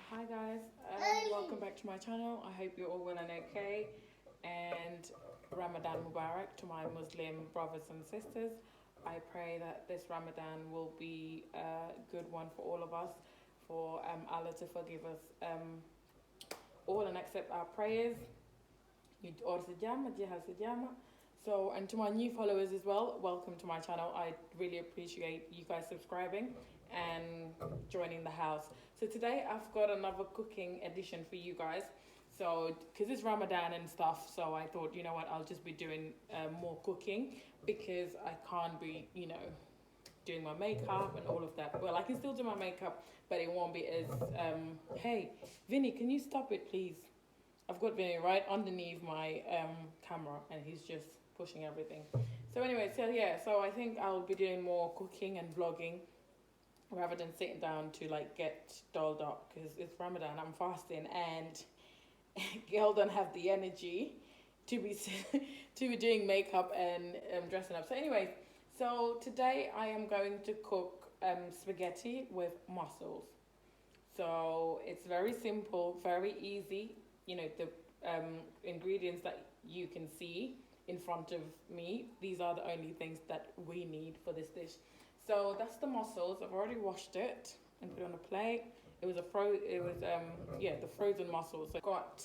Hi guys, welcome back to my channel. I hope you're all well and okay, and Ramadan Mubarak to my Muslim brothers and sisters. I pray that this Ramadan will be a good one for all of us, for Allah to forgive us all and accept our prayers. So, and to my new followers as well, welcome to my channel. I really appreciate you guys subscribing and joining the house. So today I've got another cooking edition for you guys. So, because it's Ramadan and stuff, so I thought, you know what, I'll just be doing more cooking because I can't be, doing my makeup and all of that. Well, I can still do my makeup, but it won't be as, hey, Vinny, can you stop it, please? I've got Vinny right underneath my camera and he's just pushing everything. So anyway, so I think I'll be doing more cooking and vlogging rather than sitting down to get dolled up because it's Ramadan, I'm fasting, and girl don't have the energy to be to be doing makeup and dressing up. So anyway, so today I am going to cook spaghetti with mussels. So it's very simple, very easy. The ingredients that you can see in front of me, these are the only things that we need for this dish. So that's the mussels. I've already washed it and put it on a plate. It was the frozen mussels. So I've got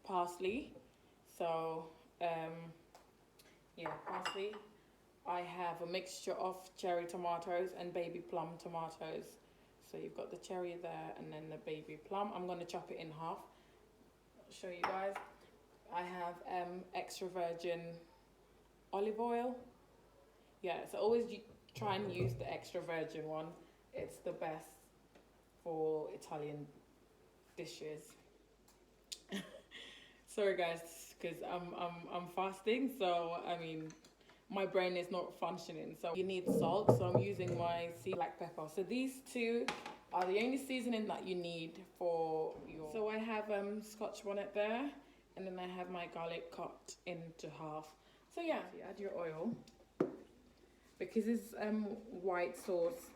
parsley. So parsley. I have a mixture of cherry tomatoes and baby plum tomatoes. So you've got the cherry there and then the baby plum. I'm going to chop it in half. I'll show you guys. I have extra virgin olive oil. So always try and use the extra virgin one. It's the best for Italian dishes. Sorry guys, because I'm fasting, so my brain is not functioning. So you need salt, so I'm using my sea black pepper. So these two are the only seasoning that you need for your. So I have Scotch Bonnet there, and then I have my garlic cut into half. So you add your oil. Because it's white sauce,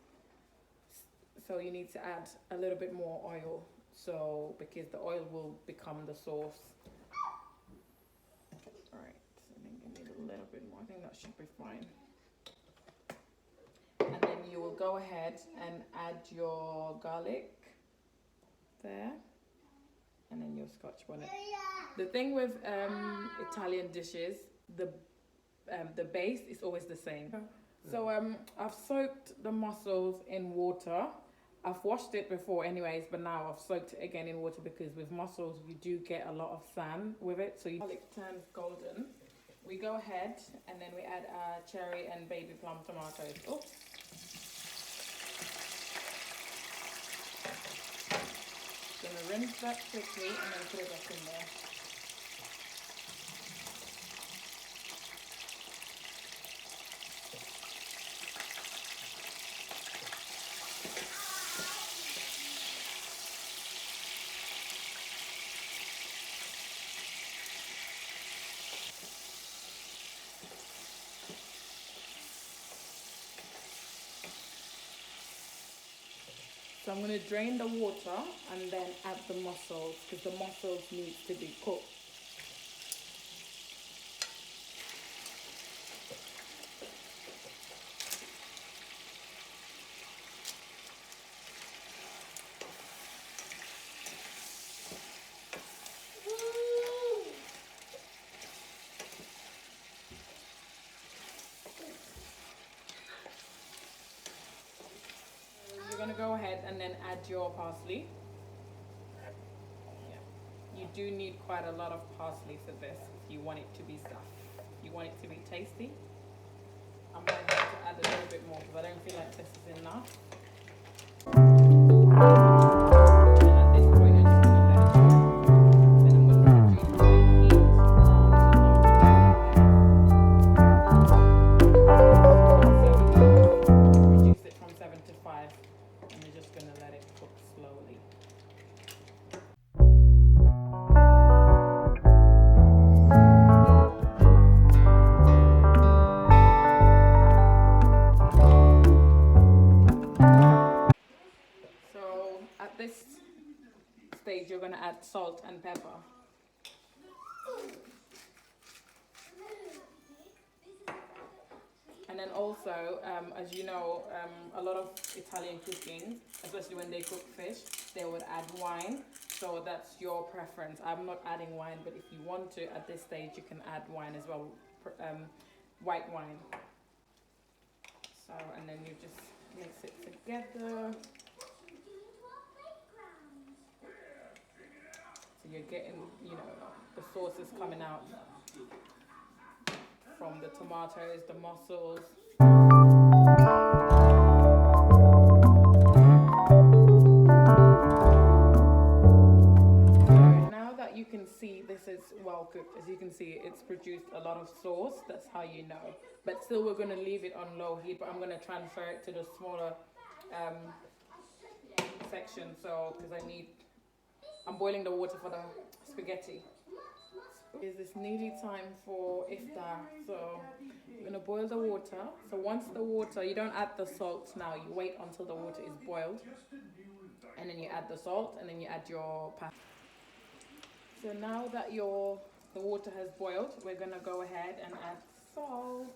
so you need to add a little bit more oil. So because the oil will become the sauce. Alright, so then you need a little bit more. I think that should be fine. And then you will go ahead and add your garlic there, and then your Scotch bonnet. The thing with Italian dishes, the base is always the same. So I've soaked the mussels in water. I've washed it before anyways, but now I've soaked it again in water because with mussels you do get a lot of sand with it. So garlic turns golden. We go ahead and then we add our cherry and baby plum tomatoes. Oh. Gonna rinse that quickly and then put it back in there. So I'm going to drain the water and then add the mussels because the mussels need to be cooked. You're going to go ahead and then add your parsley. You do need quite a lot of parsley for this if you want it to be stuffed. You want it to be tasty. I'm going to have to add a little bit more because I don't feel like this is enough. stage you're going to add salt and pepper. And then also, as you know, a lot of Italian cooking, especially when they cook fish, they would add wine. So that's your preference. I'm not adding wine, but if you want to, at this stage, you can add wine as well, white wine. So, and then you just mix it together. So you're getting, you know, the sauce is coming out from the tomatoes, the mussels. Now that you can see this is well cooked, as you can see, it's produced a lot of sauce. That's how you know. But still, we're going to leave it on low heat, but I'm going to transfer it to the smaller section. So, because I'm boiling the water for the spaghetti. It's nearly time for iftar, so you're going to boil the water. So once the water, you don't add the salt now, you wait until the water is boiled, and then you add the salt, and then you add your pasta. So now that the water has boiled, we're going to go ahead and add salt.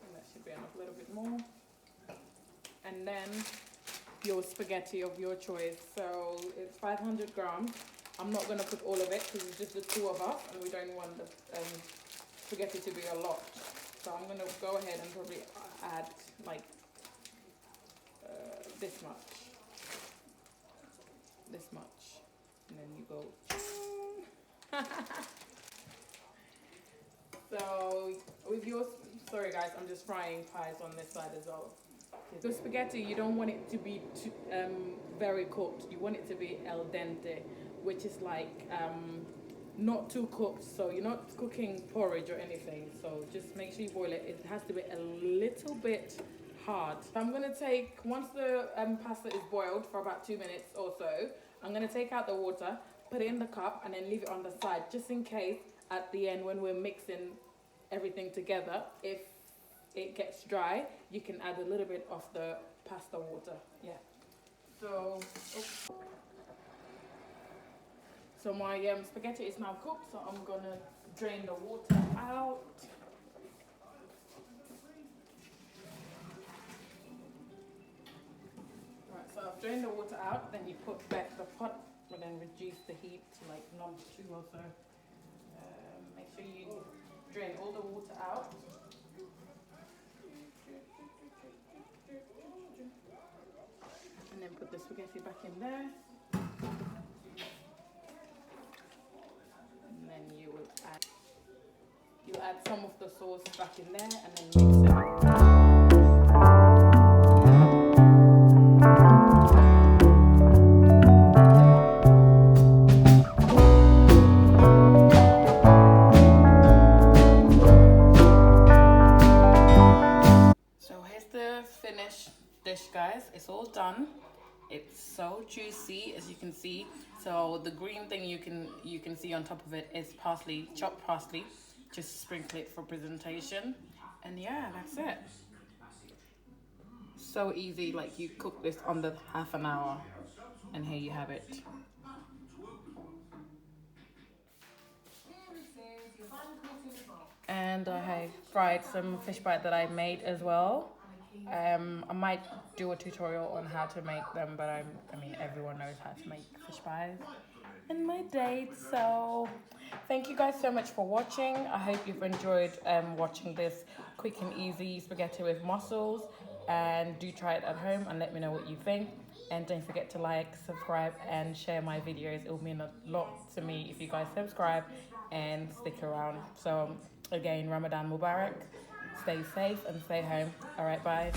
And that should be enough, a little bit more. And then your spaghetti of your choice. So it's 500 grams. I'm not going to put all of it because it's just the two of us and we don't want the spaghetti to be a lot. So I'm going to go ahead and probably add like this much. This much. And then you go. So with your, sorry guys, I'm just frying pies on this side as well. The spaghetti, you don't want it to be too, very cooked. You want it to be al dente, which is like not too cooked. So you're not cooking porridge or anything. So just make sure you boil it. It has to be a little bit hard. So I'm gonna take, once the pasta is boiled for about 2 minutes or so, I'm gonna take out the water, put it in the cup, and then leave it on the side, just in case at the end when we're mixing everything together, if it gets dry, you can add a little bit of the pasta water. Yeah. So, so my spaghetti is now cooked, so I'm gonna drain the water out. Right, so I've drained the water out, then you put back the pot, and then reduce the heat to like number 2 or so. Make sure you drain all the water out. And then put the spaghetti back in there. And then you will add some of the sauce back in there and then mix it up. Dish, guys, it's all done. It's so juicy, as you can see. So the green thing you can see on top of it is parsley, chopped parsley. Just sprinkle it for presentation, and yeah, that's it. So easy. Like, you cook this under half an hour, and here you have it. And I have fried some fish bite that I made as well. I might do a tutorial on how to make them, but I mean everyone knows how to make fish pies in my date. So thank you guys so much for watching. I hope you've enjoyed watching this quick and easy spaghetti with mussels, and do try it at home and let me know what you think. And don't forget to like, subscribe and share my videos. It will mean a lot to me if you guys subscribe and stick around. So again, Ramadan Mubarak. Stay safe and stay home. All right, bye.